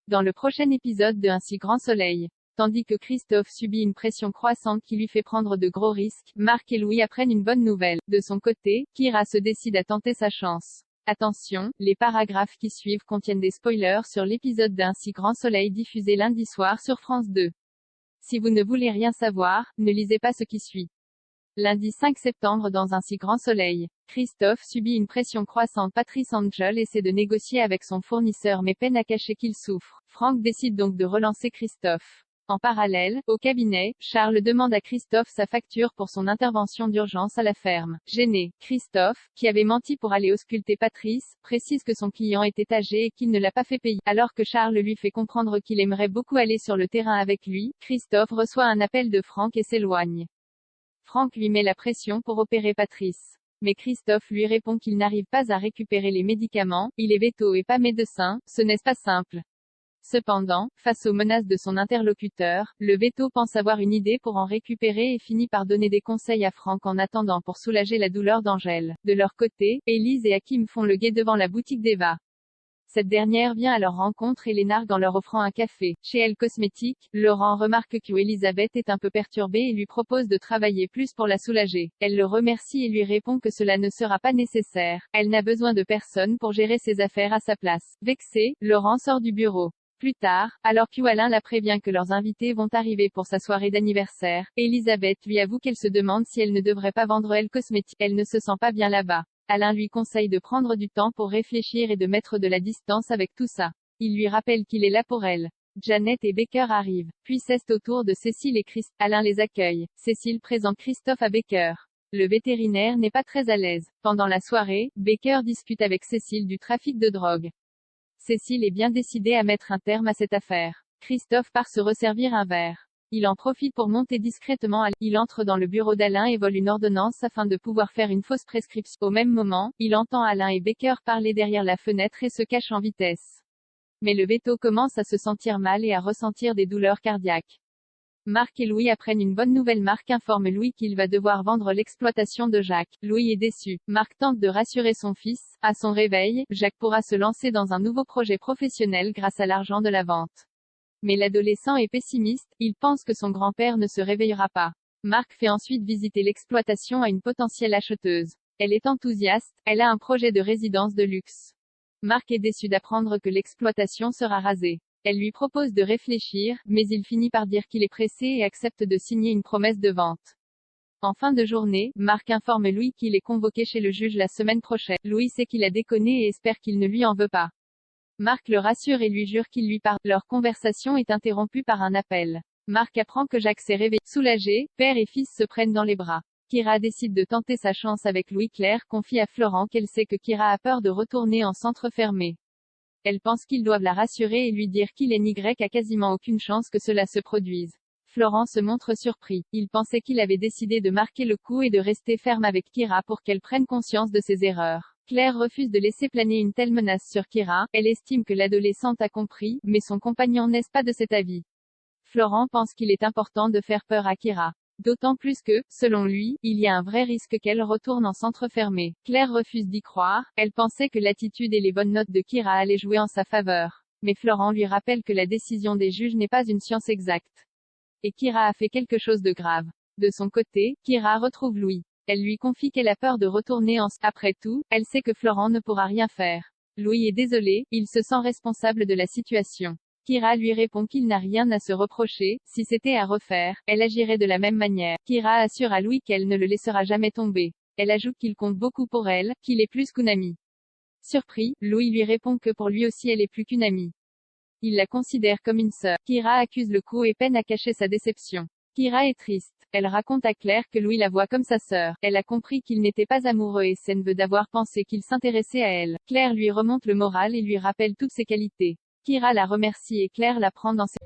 Dans le prochain épisode de Un si grand soleil. Tandis que Christophe subit une pression croissante qui lui fait prendre de gros risques, Marc et Louis apprennent une bonne nouvelle. De son côté, Kira se décide à tenter sa chance. Attention, les paragraphes qui suivent contiennent des spoilers sur l'épisode d'Un si grand soleil diffusé lundi soir sur France 2. Si vous ne voulez rien savoir, ne lisez pas ce qui suit. Lundi 5 septembre dans Un si grand soleil. Christophe subit une pression croissante. Patrice Angel essaie de négocier avec son fournisseur mais peine à cacher qu'il souffre. Franck décide donc de relancer Christophe. En parallèle, au cabinet, Charles demande à Christophe sa facture pour son intervention d'urgence à la ferme. Gêné, Christophe, qui avait menti pour aller ausculter Patrice, précise que son client était âgé et qu'il ne l'a pas fait payer. Alors que Charles lui fait comprendre qu'il aimerait beaucoup aller sur le terrain avec lui, Christophe reçoit un appel de Franck et s'éloigne. Franck lui met la pression pour opérer Patrice. Mais Christophe lui répond qu'il n'arrive pas à récupérer les médicaments, il est véto et pas médecin, ce n'est pas simple. Cependant, face aux menaces de son interlocuteur, le veto pense avoir une idée pour en récupérer et finit par donner des conseils à Franck en attendant pour soulager la douleur d'Angèle. De leur côté, Élise et Hakim font le guet devant la boutique d'Eva. Cette dernière vient à leur rencontre et les nargue en leur offrant un café. Chez Elle Cosmétique, Laurent remarque que Elisabeth est un peu perturbée et lui propose de travailler plus pour la soulager. Elle le remercie et lui répond que cela ne sera pas nécessaire. Elle n'a besoin de personne pour gérer ses affaires à sa place. Vexé, Laurent sort du bureau. Plus tard, alors qu'Alain la prévient que leurs invités vont arriver pour sa soirée d'anniversaire, Elisabeth lui avoue qu'elle se demande si elle ne devrait pas vendre Elle Cosmétique. Elle ne se sent pas bien là-bas. Alain lui conseille de prendre du temps pour réfléchir et de mettre de la distance avec tout ça. Il lui rappelle qu'il est là pour elle. Janet et Baker arrivent, puis c'est au tour de Cécile et Christ. Alain les accueille. Cécile présente Christophe à Baker. Le vétérinaire n'est pas très à l'aise. Pendant la soirée, Baker discute avec Cécile du trafic de drogue. Cécile est bien décidée à mettre un terme à cette affaire. Christophe part se resservir un verre. Il en profite pour monter discrètement Il entre dans le bureau d'Alain et vole une ordonnance afin de pouvoir faire une fausse prescription. Au même moment, il entend Alain et Baker parler derrière la fenêtre et se cache en vitesse. Mais le veto commence à se sentir mal et à ressentir des douleurs cardiaques. Marc et Louis apprennent une bonne nouvelle. Marc informe Louis qu'il va devoir vendre l'exploitation de Jacques. Louis est déçu. Marc tente de rassurer son fils. À son réveil, Jacques pourra se lancer dans un nouveau projet professionnel grâce à l'argent de la vente. Mais l'adolescent est pessimiste, il pense que son grand-père ne se réveillera pas. Marc fait ensuite visiter l'exploitation à une potentielle acheteuse. Elle est enthousiaste, elle a un projet de résidence de luxe. Marc est déçu d'apprendre que l'exploitation sera rasée. Elle lui propose de réfléchir, mais il finit par dire qu'il est pressé et accepte de signer une promesse de vente. En fin de journée, Marc informe Louis qu'il est convoqué chez le juge la semaine prochaine. Louis sait qu'il a déconné et espère qu'il ne lui en veut pas. Marc le rassure et lui jure qu'il lui parle. Leur conversation est interrompue par un appel. Marc apprend que Jacques s'est réveillé. Soulagé, père et fils se prennent dans les bras. Kira décide de tenter sa chance avec Louis. Claire confie à Florent qu'elle sait que Kira a peur de retourner en centre fermé. Elle pense qu'ils doivent la rassurer et lui dire qu'il a quasiment aucune chance que cela se produise. Florent se montre surpris. Il pensait qu'il avait décidé de marquer le coup et de rester ferme avec Kira pour qu'elle prenne conscience de ses erreurs. Claire refuse de laisser planer une telle menace sur Kira. Elle estime que l'adolescente a compris, mais son compagnon n'est pas de cet avis. Florent pense qu'il est important de faire peur à Kira. D'autant plus que, selon lui, il y a un vrai risque qu'elle retourne en centre fermé. Claire refuse d'y croire, elle pensait que l'attitude et les bonnes notes de Kira allaient jouer en sa faveur. Mais Florent lui rappelle que la décision des juges n'est pas une science exacte. Et Kira a fait quelque chose de grave. De son côté, Kira retrouve Louis. Elle lui confie qu'elle a peur de retourner en... Après tout, elle sait que Florent ne pourra rien faire. Louis est désolé, il se sent responsable de la situation. Kira lui répond qu'il n'a rien à se reprocher, si c'était à refaire, elle agirait de la même manière. Kira assure à Louis qu'elle ne le laissera jamais tomber. Elle ajoute qu'il compte beaucoup pour elle, qu'il est plus qu'une amie. Surpris, Louis lui répond que pour lui aussi elle est plus qu'une amie. Il la considère comme une sœur. Kira accuse le coup et peine à cacher sa déception. Kira est triste. Elle raconte à Claire que Louis la voit comme sa sœur. Elle a compris qu'il n'était pas amoureux et s'en veut d'avoir pensé qu'il s'intéressait à elle. Claire lui remonte le moral et lui rappelle toutes ses qualités. Kira la remercie et Claire la prend dans ses